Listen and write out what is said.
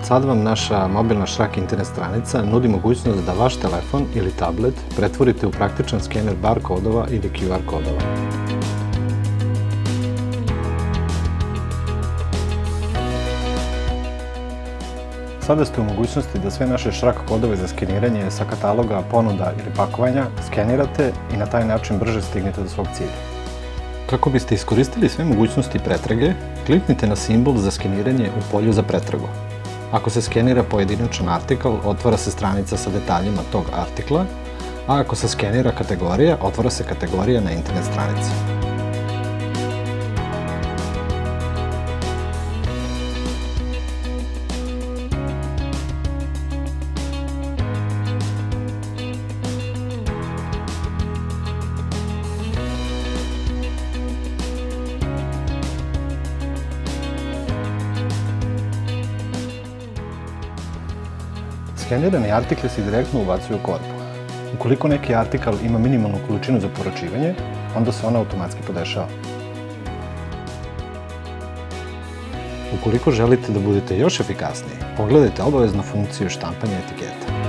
Od sad vam naša mobilna Šrak internet stranica nudi mogućnost da vaš telefon ili tablet pretvorite u praktičan skener bar kodova ili QR kodova. Sada ste u mogućnosti da sve naše Šrak kodove za skeniranje sa kataloga, ponuda ili pakovanja skenirate i na taj način brže stignete do svog cilja. Kako biste iskoristili sve mogućnosti pretrage, kliknite na simbol za skeniranje u polju za pretragu. Ako se skenira pojedinačan artikl, otvara se stranica sa detaljima tog artikla, a ako se skenira kategorija, otvara se kategorija na internet stranici. Skenirani artikli se direktno ubacuju u korpu. Ukoliko neki artikl ima minimalnu količinu za poručivanje, onda se ona automatski podešava. Ukoliko želite da budete još efikasniji, pogledajte obavezno funkciju štampanja etiketa.